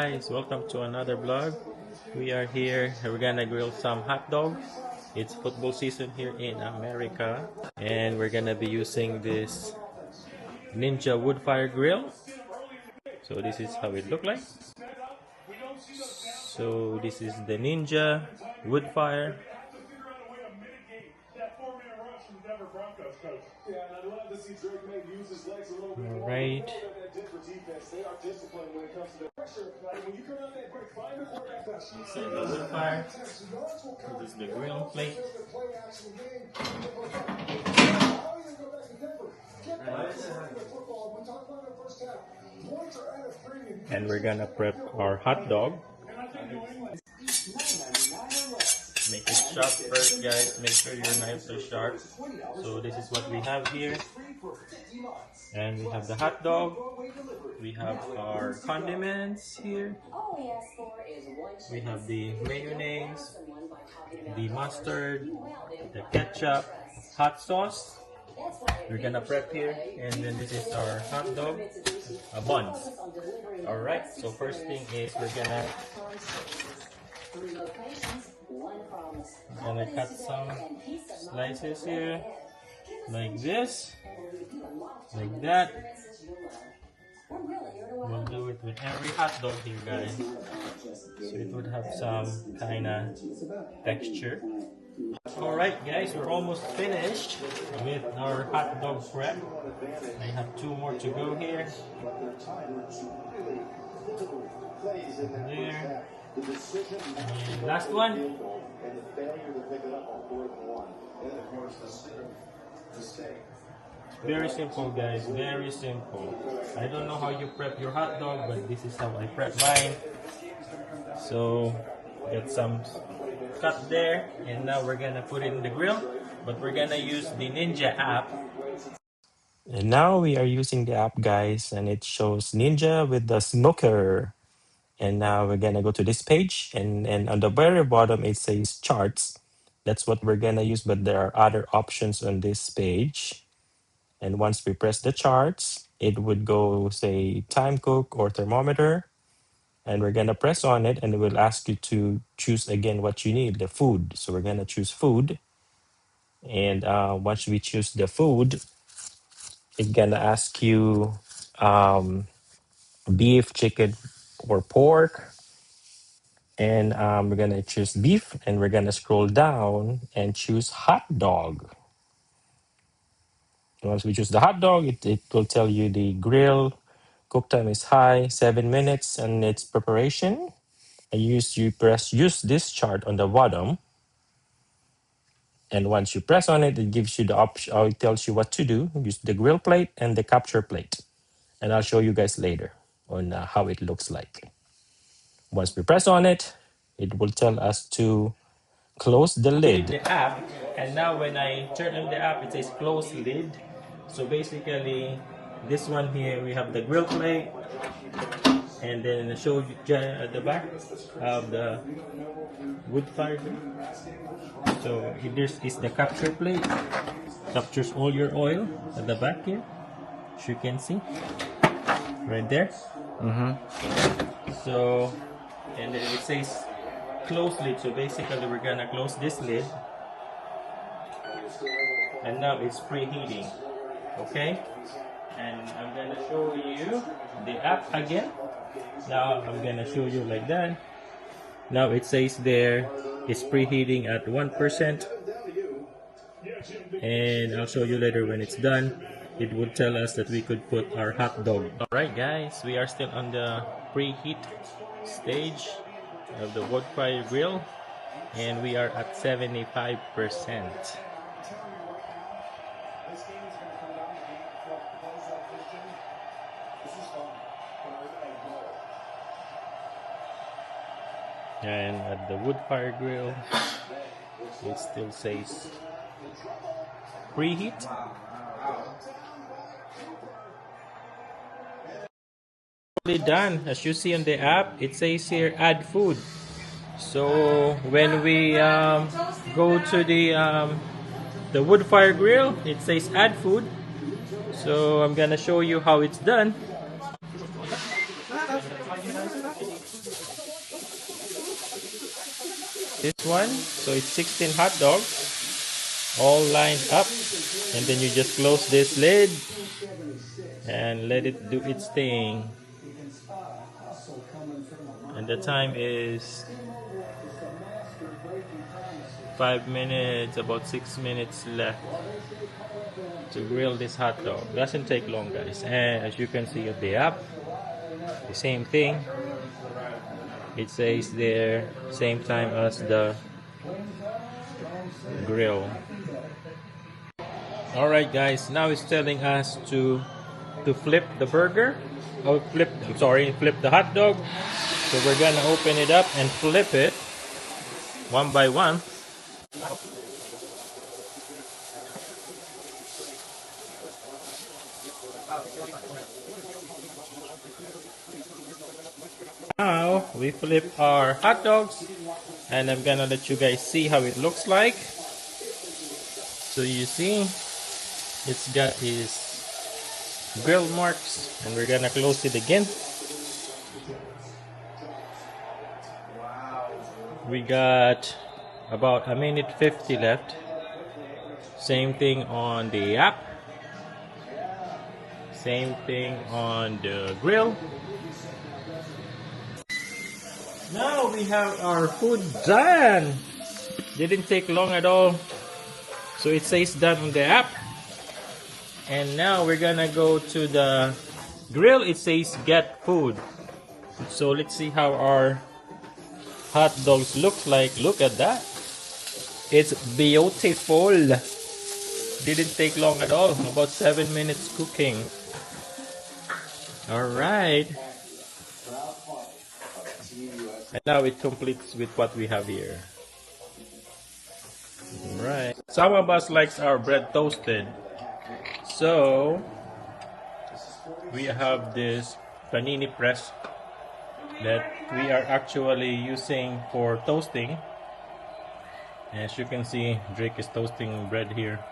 guys, welcome to another vlog. We are here, we're gonna grill some hot dogs. It's football season here in America, and we're gonna be using this Ninja Woodfire Grill. So this is how it look like. So this is the Ninja Woodfire. Alright. So the woodfire. This is the grill plate. And we're gonna prep our hot dog. Make it sharp first, guys. Make sure your knives are sharp. So this is what we have here. And we have the hot dog. We have our condiments here. We have the mayonnaise, the mustard, the ketchup, hot sauce. We're gonna prep here, and then this is our hot dog buns. Alright, so first thing is we're gonna cut some slices here, like this, like that. We'll do it with every hot dog here, guys, so it would have some kind of texture. Alright guys, we're almost finished with our hot dog prep. I have 2 more to go here. There. And last one. Very simple, guys, very simple. I don't know how you prep your hot dog, but this is how I prep mine. So get some cut there, and now we're gonna put it in the grill, but we're gonna use the Ninja app. And now we are using the app, guys, and it shows Ninja with the smoker. And now we're gonna go to this page, and on the very bottom it says charts. That's what we're gonna use, but there are other options on this page. And once we press the charts, it would go say time cook or thermometer. And we're gonna press on it, and it will ask you to choose again what you need, the food. So we're gonna choose food. And once we choose the food, it's gonna ask you beef, chicken, or pork. And we're gonna choose beef, and we're gonna scroll down and choose hot dog. Once we choose the hot dog, it will tell you the grill cook time is high, 7 minutes, and its preparation. And you use this chart on the bottom. And once you press on it, it gives you the option, or it tells you what to do. Use the grill plate and the capture plate. And I'll show you guys later on how it looks like. Once we press on it, it will tell us to close the lid. The app, and now when I turn on the app, it says close lid. So basically, this one here, we have the grill plate, and then I show you at the back of the wood fire. So this is the capture plate. Captures all your oil at the back here, as you can see, right there. So, and then it says close lid. So basically, we're gonna close this lid, and now it's preheating. Okay, and I'm gonna show you the app again. Now I'm gonna show you like that. Now it says there it's preheating at 1%, and I'll show you later when it's done. It would tell us that we could put our hot dog. Alright guys, we are still on the preheat stage of the Woodfire Grill, and we are at 75%. And at the Woodfire Grill, it still says preheat. Done. As you see on the app, it says here add food. So when we go to the Woodfire Grill, it says add food. So I'm gonna show you how it's done. this one. So it's 16 hot dogs all lined up, and then you just close this lid and let it do its thing. And the time is 5 minutes, about 6 minutes left to grill this hot dog. Doesn't take long, guys. And as you can see at the app, the same thing. It says there, same time as the grill. Alright guys, now it's telling us to flip the burger. Oh, flip the hot dog. So we're gonna open it up and flip it one by one. Now we flip our hot dogs, and I'm gonna let you guys see how it looks like. So you see, it's got these grill marks, and we're gonna close it again. We got about 1:50 left. Same thing on the app. Same thing on the grill. Now we have our food done. Didn't take long at all. So it says done on the app. And now we're gonna go to the grill. It says get food. So let's see how our hot dogs look like. Look at that. It's beautiful. Didn't take long at all. About 7 minutes cooking. Alright. And now it completes with what we have here. Right. Some of us likes our bread toasted. So we have this panini press that we are actually using for toasting. As you can see, Drake is toasting bread here.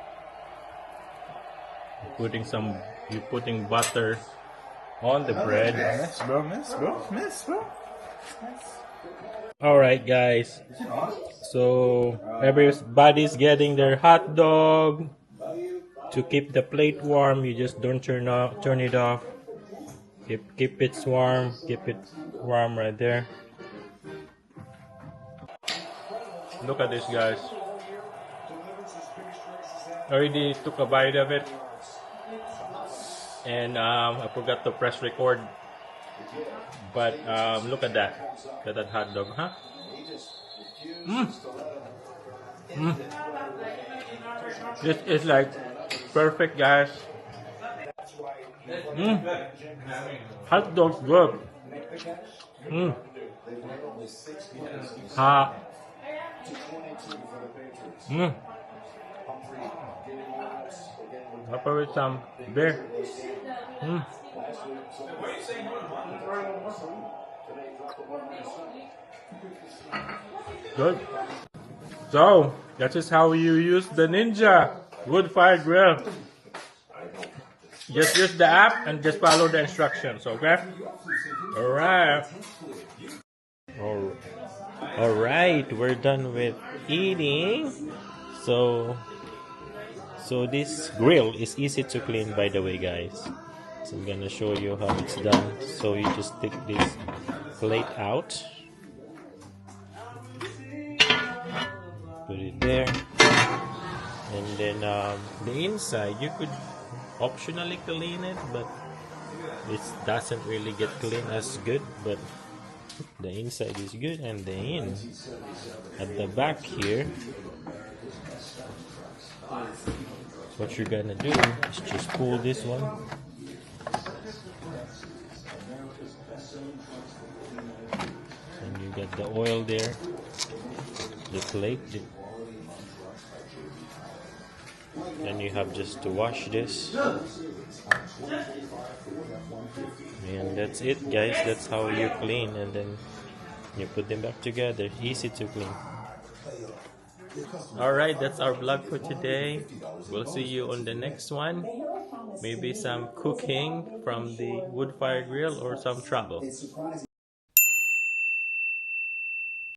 You're putting butter on the bread. Miss bro. Alright guys, so everybody's getting their hot dog. To keep the plate warm, you just don't turn it off. Keep it warm. Keep it warm right there. Look at this, guys. Already took a bite of it, and I forgot to press record. But look at that. Look at that hot dog, huh? This is like perfect, guys. Hot dog's good. Hot. Up with some beer. Good. So that is how you use the Ninja Woodfire Grill. Just use the app and just follow the instructions, okay? Alright. Alright, we're done with eating. So this grill is easy to clean, by the way, guys. So I'm gonna show you how it's done. So you just take this plate out, put it there, and then the inside you could optionally clean it, but it doesn't really get clean as good. But the inside is good, and the in at the back here, what you're gonna do is just pull this one, and you got the oil there, the plate, and you have just to wash this, and that's it, guys. That's how you clean, and then you put them back together. Easy to clean. Alright, that's our vlog for today. We'll see you on the next one. Maybe some cooking from the Woodfire Grill or some travel.